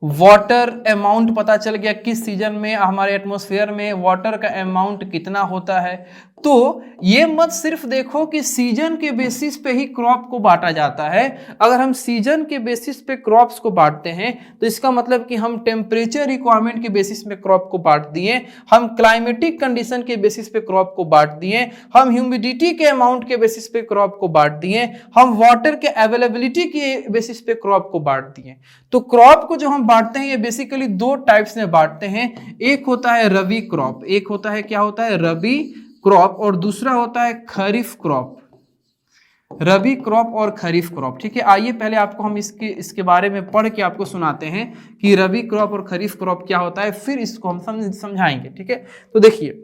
Speaker 1: वाटर अमाउंट पता चल गया, किस सीजन में हमारे एटमॉस्फेयर में वाटर का अमाउंट कितना होता है। तो ये मत सिर्फ देखो कि सीजन के बेसिस पे ही क्रॉप को बांटा जाता है। अगर हम सीजन के बेसिस पे क्रॉप्स को बांटते हैं तो इसका मतलब कि हम टेम्परेचर रिक्वायरमेंट के बेसिस में क्रॉप को बांट दिए, हम क्लाइमेटिक कंडीशन के बेसिस पे क्रॉप को बांट दिए, हम ह्यूमिडिटी के अमाउंट के बेसिस पे क्रॉप को बांट दिए, हम वाटर के अवेलेबिलिटी के बेसिस पे क्रॉप को बांट दिए। तो क्रॉप को जो हम बांटते हैं ये बेसिकली दो टाइप्स में बांटते हैं। एक होता है रबी क्रॉप, एक होता है क्या होता है, रबी क्रॉप, और दूसरा होता है खरीफ क्रॉप। रबी क्रॉप और खरीफ क्रॉप, ठीक है। आइए पहले आपको हम इसके बारे में पढ़ के आपको सुनाते हैं कि रबी क्रॉप और खरीफ क्रॉप क्या होता है, फिर इसको हम समझाएंगे, ठीक है। तो देखिए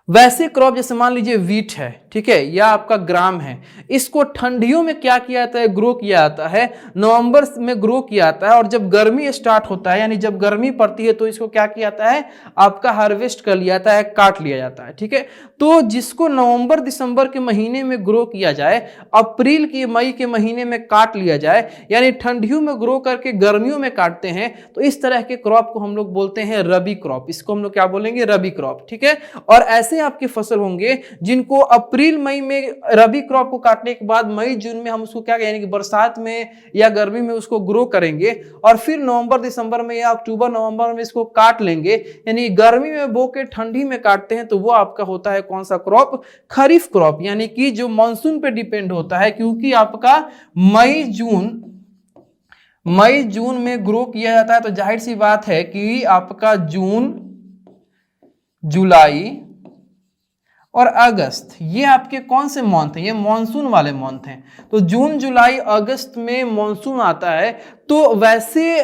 Speaker 1: वैसे क्रॉप जैसे मान लीजिए वीट है, ठीक है, या आपका ग्राम है, इसको ठंडियों में क्या किया जाता है, ग्रो किया जाता है, नवंबर में ग्रो किया जाता है, और जब गर्मी स्टार्ट होता है यानी जब गर्मी पड़ती है तो इसको क्या किया जाता है, आपका हार्वेस्ट कर लिया जाता है, काट लिया जाता है, ठीक है। तो जिसको नवंबर दिसंबर के महीने में ग्रो किया जाए, अप्रैल की मई के महीने में काट लिया जाए, यानी ठंडियों में ग्रो करके गर्मियों में काटते हैं, तो इस तरह के क्रॉप को हम लोग बोलते हैं रबी क्रॉप। इसको हम लोग क्या बोलेंगे, रबी क्रॉप, ठीक है। और ऐसे आपके फसल होंगे जिनको अप्रैल मई में रबी क्रॉप को काटने के बाद मई जून में हम उसको क्या यानी कि बरसात में या गर्मी में उसको ग्रो करेंगे, और फिर नवंबर दिसंबर में या अक्टूबर नवंबर में इसको काट लेंगे, यानी गर्मी में बो के ठंडी में काटते हैं, तो वो आपका होता है कौन सा क्रॉप, खरीफ क्रॉप, यानी कि जो मानसून पे डिपेंड होता है, क्योंकि आपका मई जून में ग्रो किया जाता है। तो जाहिर सी बात है कि आपका जून जुलाई और अगस्त ये आपके कौन से मंथ हैं, ये मॉनसून वाले मंथ हैं। तो जून जुलाई अगस्त में मॉनसून आता है, तो वैसे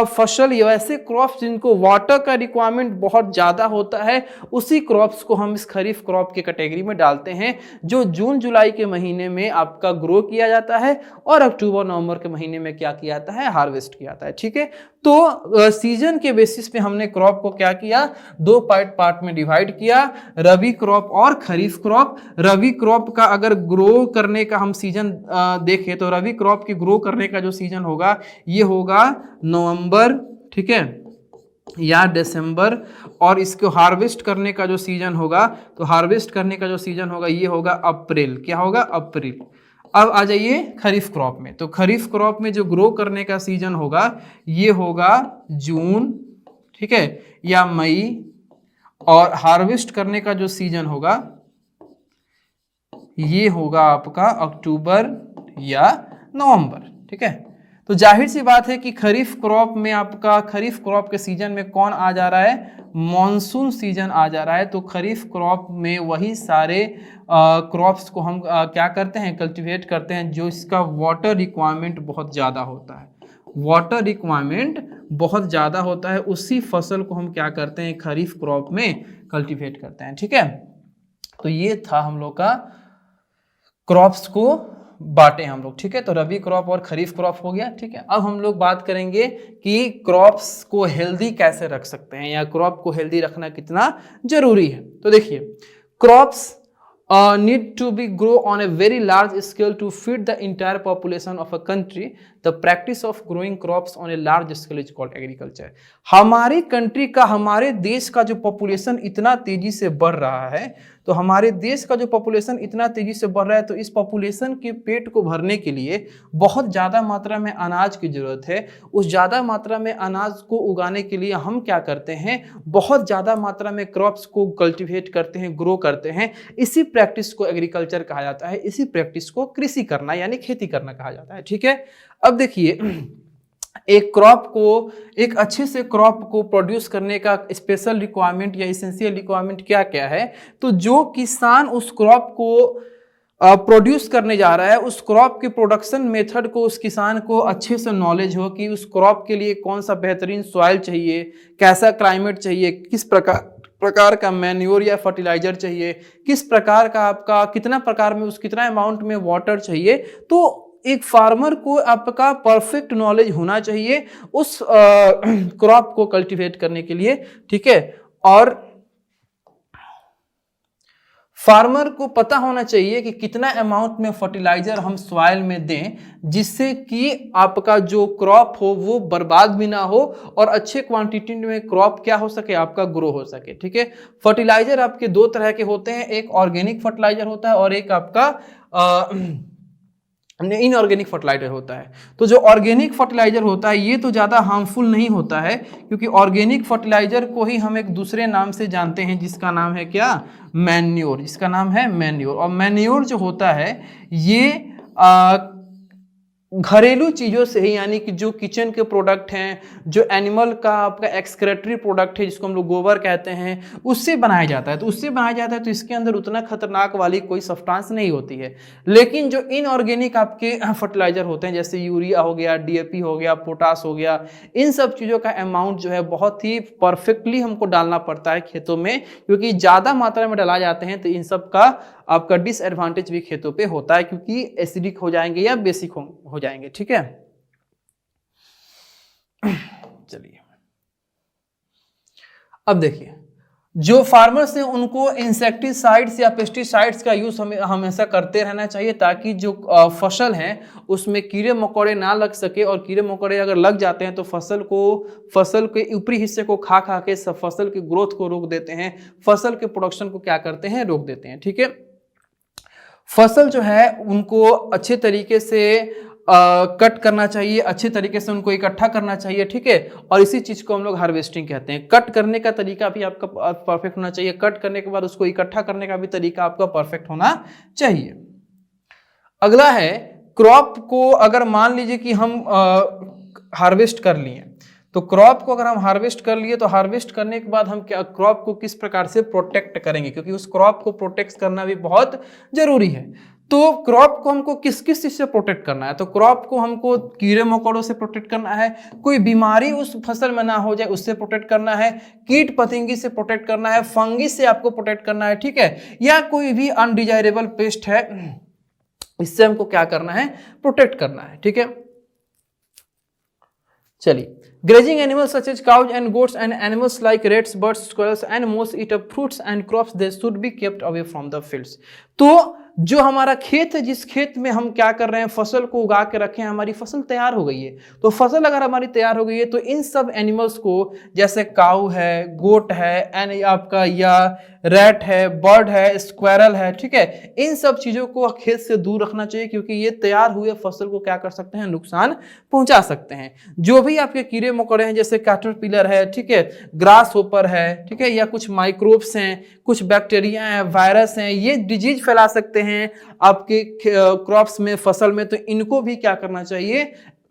Speaker 1: फसल या वैसे क्रॉप्स जिनको वाटर का रिक्वायरमेंट बहुत ज़्यादा होता है, उसी क्रॉप्स को हम इस खरीफ क्रॉप के कैटेगरी में डालते हैं, जो जून जुलाई के महीने में आपका ग्रो किया जाता है और अक्टूबर नवंबर के महीने में क्या किया जाता है, हार्वेस्ट किया जाता है, ठीक है। तो सीजन के बेसिस पे हमने क्रॉप को क्या किया, दो पार्ट में डिवाइड किया, रबी क्रॉप और खरीफ क्रॉप। रबी क्रॉप का अगर ग्रो करने का हम सीजन देखें तो रबी क्रॉप की ग्रो करने का जो सीजन होगा ये होगा नवंबर, ठीक है, या दिसंबर, और इसको हार्वेस्ट करने का जो सीजन होगा, तो हार्वेस्ट करने का जो सीजन होगा ये होगा अप्रैल। क्या होगा, अप्रैल। अब आ जाइए खरीफ क्रॉप में। तो खरीफ क्रॉप में जो ग्रो करने का सीजन होगा ये होगा जून, ठीक है, या मई, और हार्वेस्ट करने का जो सीजन होगा ये होगा आपका अक्टूबर या नवंबर, ठीक है। तो जाहिर सी बात है कि खरीफ क्रॉप में आपका खरीफ क्रॉप के सीजन में कौन आ जा रहा है, मॉनसून सीजन आ जा रहा है। तो खरीफ क्रॉप में वही सारे क्रॉप्स को हम क्या करते हैं, कल्टीवेट करते हैं, जो इसका वाटर रिक्वायरमेंट बहुत ज़्यादा होता है, वाटर रिक्वायरमेंट बहुत ज़्यादा होता है, उसी फसल को हम क्या करते हैं, खरीफ क्रॉप में कल्टीवेट करते हैं, ठीक है। तो ये था हम लोग का क्रॉप्स को बांटे हम लोग, ठीक है। तो रबी क्रॉप और खरीफ क्रॉप हो गया, ठीक है। अब हम लोग बात करेंगे कि क्रॉप्स को हेल्दी कैसे रख सकते हैं, या क्रॉप को हेल्दी रखना कितना जरूरी है। तो देखिए crops need to be grow on a very large scale to feed the entire population of a country. The practice of growing crops on a large scale is called agriculture. हमारी country का, हमारे देश का जो population इतना तेजी से बढ़ रहा है, तो हमारे देश का जो पॉपुलेशन इतना तेजी से बढ़ रहा है, तो इस पॉपुलेशन के पेट को भरने के लिए बहुत ज़्यादा मात्रा में अनाज की ज़रूरत है। उस ज़्यादा मात्रा में अनाज को उगाने के लिए हम क्या करते हैं, बहुत ज़्यादा मात्रा में क्रॉप्स को कल्टीवेट करते हैं, ग्रो करते हैं। इसी प्रैक्टिस को एग्रीकल्चर कहा जाता है, इसी प्रैक्टिस को कृषि करना यानी खेती करना कहा जाता है। ठीक है, अब देखिए एक क्रॉप को, एक अच्छे से क्रॉप को प्रोड्यूस करने का स्पेशल रिक्वायरमेंट या इसेंशियल रिक्वायरमेंट क्या क्या है। तो जो किसान उस क्रॉप को प्रोड्यूस करने जा रहा है, उस क्रॉप के प्रोडक्शन मेथड को उस किसान को अच्छे से नॉलेज हो कि उस क्रॉप के लिए कौन सा बेहतरीन सॉइल चाहिए, कैसा क्लाइमेट चाहिए, किस प्रकार का मैन्योर या फर्टिलाइजर चाहिए, किस प्रकार का आपका कितना प्रकार में कितना अमाउंट में वाटर चाहिए। तो एक फार्मर को आपका परफेक्ट नॉलेज होना चाहिए उस क्रॉप को कल्टीवेट करने के लिए। ठीक है, और फार्मर को पता होना चाहिए कि कितना अमाउंट में फर्टिलाइजर हम सॉइल में दें जिससे कि आपका जो क्रॉप हो वो बर्बाद भी ना हो और अच्छे क्वांटिटी में क्रॉप क्या हो सके, आपका ग्रो हो सके। ठीक है, फर्टिलाइजर आपके दो तरह के होते हैं, एक ऑर्गेनिक फर्टिलाइजर होता है और एक आपका इनऑर्गेनिक फर्टिलाइजर होता है। तो जो ऑर्गेनिक फर्टिलाइजर होता है ये तो ज़्यादा हार्मफुल नहीं होता है, क्योंकि ऑर्गेनिक फर्टिलाइजर को ही हम एक दूसरे नाम से जानते हैं जिसका नाम है क्या, मैन्योर, जिसका नाम है मैन्योर। और मैन्योर जो होता है ये घरेलू चीज़ों से ही, यानी कि जो किचन के प्रोडक्ट हैं, जो एनिमल का आपका एक्सक्रेटरी प्रोडक्ट है जिसको हम लोग गोबर कहते हैं, उससे बनाया जाता है। तो उससे बनाया जाता है तो इसके अंदर उतना खतरनाक वाली कोई सब्सटेंस नहीं होती है। लेकिन जो इनऑर्गेनिक आपके फर्टिलाइजर होते हैं जैसे यूरिया हो गया, डीएपी हो गया, पोटास हो गया, इन सब चीज़ों का अमाउंट जो है बहुत ही परफेक्टली हमको डालना पड़ता है खेतों में, क्योंकि ज़्यादा मात्रा में डाला जाते हैं तो इन सब का आपका डिसएडवांटेज भी खेतों पे होता है, क्योंकि एसिडिक हो जाएंगे या बेसिक हो जाएंगे। ठीक है, चलिए अब देखिए, जो फार्मर्स हैं उनको इंसेक्टिसाइड्स या पेस्टिसाइड्स का यूज हमेशा करते रहना चाहिए, ताकि जो फसल है उसमें कीड़े मकोड़े ना लग सके। और कीड़े मकोड़े अगर लग जाते हैं तो फसल के ऊपरी हिस्से को खा के सब फसल की ग्रोथ को रोक देते हैं, फसल के प्रोडक्शन को क्या करते हैं, रोक देते हैं। ठीक है, फसल जो है उनको अच्छे तरीके से कट करना चाहिए, अच्छे तरीके से उनको इकट्ठा करना चाहिए। ठीक है, और इसी चीज को हम लोग हार्वेस्टिंग कहते हैं। कट करने का तरीका भी आपका परफेक्ट होना चाहिए, कट करने के बाद उसको इकट्ठा करने का भी तरीका आपका परफेक्ट होना चाहिए। अगला है क्रॉप को, अगर मान लीजिए कि हम हार्वेस्ट कर लिए, तो क्रॉप को अगर हम हार्वेस्ट कर लिए तो हार्वेस्ट करने के बाद हम क्या क्रॉप को किस प्रकार से प्रोटेक्ट करेंगे, क्योंकि उस क्रॉप को प्रोटेक्ट करना भी बहुत जरूरी है। तो क्रॉप को हमको किस किस चीज से प्रोटेक्ट करना है, तो क्रॉप को हमको कीड़े मकोड़ों से प्रोटेक्ट करना है, कोई बीमारी उस फसल में ना हो जाए उससे प्रोटेक्ट करना है, कीट पतंगी से प्रोटेक्ट करना है, फंगी से आपको प्रोटेक्ट करना है। ठीक है, या कोई भी अनडिजायरेबल पेस्ट है इससे हमको क्या करना है, प्रोटेक्ट करना है। ठीक है, चलिए, grazing animals such as cows and goats and animals like rats, birds, squirrels and mouse eat up fruits and crops. They should be kept away from the fields. तो जो हमारा खेत है, जिस खेत में हम क्या कर रहे हैं, फसल को उगा के रखे हैं, हमारी फसल तैयार हो गई है। तो फसल अगर हमारी तैयार हो गई है तो इन सब एनिमल्स को, जैसे काऊ है, गोट है, एंड आपका या रैट है, बर्ड है, स्क्वायरल है, ठीक है, इन सब चीजों को खेत से दूर रखना चाहिए, क्योंकि ये तैयार हुए फसल को क्या कर सकते हैं, नुकसान पहुंचा सकते हैं। जो भी आपके कीड़े मकोड़े हैं जैसे कैटरपिलर है, ठीक है, ग्रास होपर है, ठीक है, या कुछ माइक्रोब्स हैं, कुछ बैक्टीरिया हैं, वायरस हैं, ये डिजीज फैला सकते हैं आपके क्रॉप्स में, फसल में। तो इनको भी क्या करना चाहिए,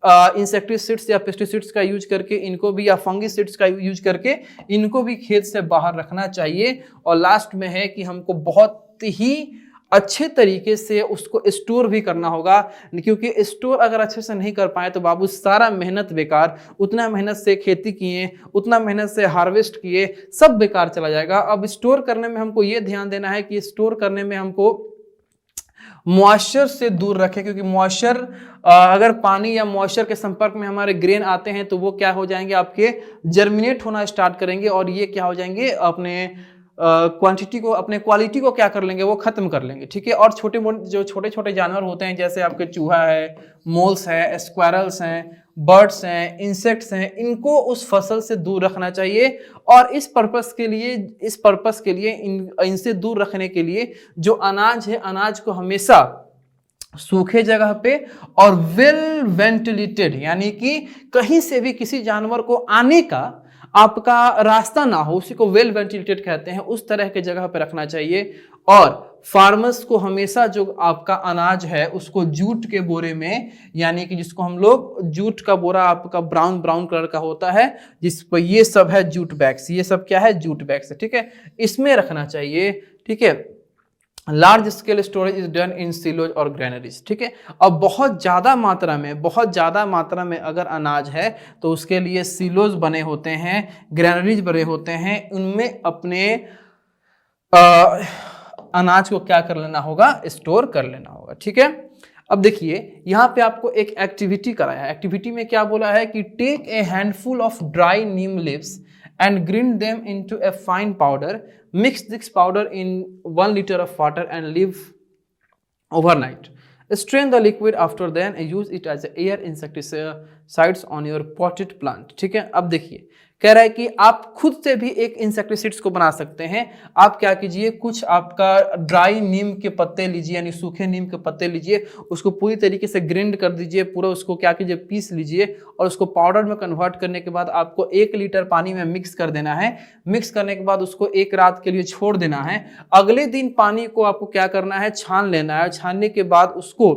Speaker 1: इंसेक्टिसाइड्स या पेस्टिसाइड्स का यूज करके इनको भी, या फंगिसाइड्स का यूज करके इनको भी खेत से बाहर रखना चाहिए। और लास्ट में है कि हमको बहुत ही अच्छे तरीके से उसको स्टोर भी करना होगा, क्योंकि स्टोर अगर अच्छे से नहीं कर पाए तो बाबू सारा मेहनत बेकार, उतना मेहनत से खेती किए, उतना मेहनत से हार्वेस्ट किए, सब बेकार चला जाएगा। अब स्टोर करने में हमको ये ध्यान देना है कि स्टोर करने में हमको मॉइस्चर से दूर रखें, क्योंकि मॉइस्चर, अगर पानी या मॉइस्चर के संपर्क में हमारे ग्रेन आते हैं तो वो क्या हो जाएंगे, आपके जर्मिनेट होना स्टार्ट करेंगे, और ये क्या हो जाएंगे, अपने क्वांटिटी को, अपने क्वालिटी को क्या कर लेंगे, वो खत्म कर लेंगे। ठीक है, और जो छोटे छोटे जानवर होते हैं जैसे आपके चूहा है, मोल्स है, स्क्वायरल्स हैं, बर्ड्स हैं, इंसेक्ट्स हैं, इनको उस फसल से दूर रखना चाहिए। और इस पर्पस के लिए इनसे दूर रखने के लिए जो अनाज है, अनाज को हमेशा सूखे जगह पे और वेल वेंटिलेटेड, यानी कि कहीं से भी किसी जानवर को आने का आपका रास्ता ना हो, उसी को वेल वेंटिलेटेड कहते हैं, उस तरह के जगह पे रखना चाहिए। और फार्मर्स को हमेशा जो आपका अनाज है उसको जूट के बोरे में, यानी कि जिसको हम लोग जूट का बोरा आपका ब्राउन ब्राउन कलर का होता है, जिस पर ये सब है जूट बैग्स, ये सब क्या है, जूट बैग्स है, ठीक है, इसमें रखना चाहिए, ठीक है। Large scale storage is done in silos और ग्रेनरीज, ठीक है। अब बहुत ज़्यादा मात्रा में अगर अनाज है तो उसके लिए सिलोज बने होते हैं, ग्रेनरीज बने होते हैं, उनमें अपने अनाज को क्या कर लेना होगा, स्टोर कर लेना होगा, ठीक है। अब देखिए यहाँ पे आपको एक एक्टिविटी कराया है। एक्टिविटी में क्या बोला है कि take a handful of dry neem leaves and grind them into a fine powder. Mix this powder in 1 liter of water and leave overnight. Strain the liquid after then and use it as air insecticides on your potted plant. ठीक है, अब देखिए कह रहा है कि आप खुद से भी एक इंसेक्टिसाइड्स को बना सकते हैं। आप क्या कीजिए, कुछ आपका ड्राई नीम के पत्ते लीजिए, यानी सूखे नीम के पत्ते लीजिए, उसको पूरी तरीके से ग्राइंड कर दीजिए, पूरा उसको क्या कीजिए, पीस लीजिए, और उसको पाउडर में कन्वर्ट करने के बाद आपको 1 लीटर पानी में मिक्स कर देना है। मिक्स करने के बाद उसको 1 रात के लिए छोड़ देना है। अगले दिन पानी को आपको क्या करना है, छान लेना है। छानने के बाद उसको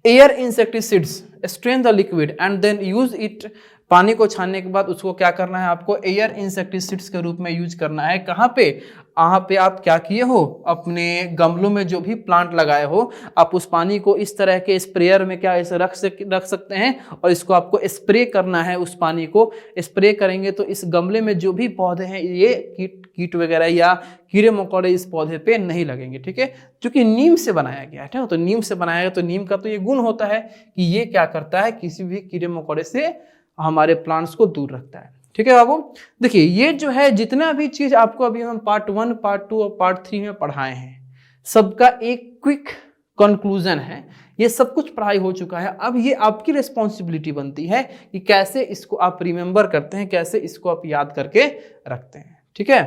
Speaker 1: air insecticides, strain the liquid and then use it. पानी को छानने के बाद उसको क्या करना है, आपको एयर इंसेक्टिसाइड्स के रूप में यूज करना है। कहाँ पे, यहाँ पे आप क्या किए हो, अपने गमलों में जो भी प्लांट लगाए हो, आप उस पानी को इस तरह के स्प्रेयर में क्या ऐसे रख सकते हैं, और इसको आपको स्प्रे करना है। उस पानी को स्प्रे करेंगे तो इस गमले में जो भी पौधे हैं, ये कीट वगैरह या कीड़े मकोड़े इस पौधे पे नहीं लगेंगे, ठीक है, क्योंकि नीम से बनाया गया है। तो नीम से बनाया गया, तो नीम का तो ये गुण होता है कि ये क्या करता है, किसी भी कीड़े मकोड़े से हमारे प्लांट्स को दूर रखता है, ठीक है बाबू। देखिए ये जो है जितना भी चीज आपको अभी हम पार्ट 1, पार्ट 2 और पार्ट 3 में पढ़ाए हैं, सबका एक क्विक कंक्लूजन है। ये सब कुछ पढ़ाई हो चुका है। अब ये आपकी रिस्पॉन्सिबिलिटी बनती है कि कैसे इसको आप रिमेंबर करते हैं, कैसे इसको आप याद करके रखते हैं, ठीक है।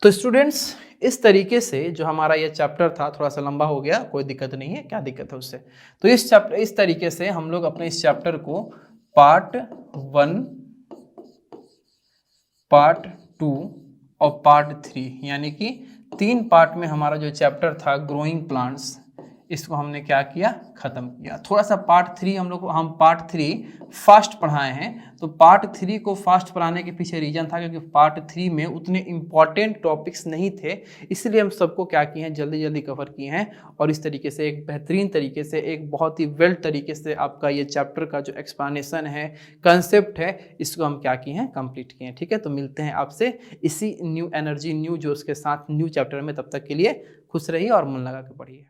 Speaker 1: तो स्टूडेंट्स इस तरीके से जो हमारा ये चैप्टर था, थोड़ा सा लंबा हो गया, कोई दिक्कत नहीं है, क्या दिक्कत है उससे। तो इस तरीके से हम लोग अपने इस चैप्टर को पार्ट 1, पार्ट 2 और पार्ट 3, यानी कि 3 पार्ट में हमारा जो चैप्टर था ग्रोइंग प्लांट्स, इसको हमने क्या किया, खत्म किया। थोड़ा सा पार्ट 3 हम पार्ट 3 फास्ट पढ़ाए हैं। तो पार्ट 3 को फास्ट पढ़ाने के पीछे रीजन था क्योंकि पार्ट 3 में उतने इंपॉर्टेंट टॉपिक्स नहीं थे, इसलिए हम सबको क्या किए हैं, जल्दी जल्दी कवर किए हैं। और इस तरीके से एक बेहतरीन तरीके से, एक बहुत ही वेल तरीके से आपका ये चैप्टर का जो एक्सप्लेनेशन है, कंसेप्ट है, इसको हम क्या किए हैं, कंप्लीट किए हैं, ठीक है। तो मिलते हैं आपसे इसी न्यू एनर्जी, न्यू जोश के साथ न्यू चैप्टर में। तब तक के लिए खुश रहिए और मन लगा के पढ़िए।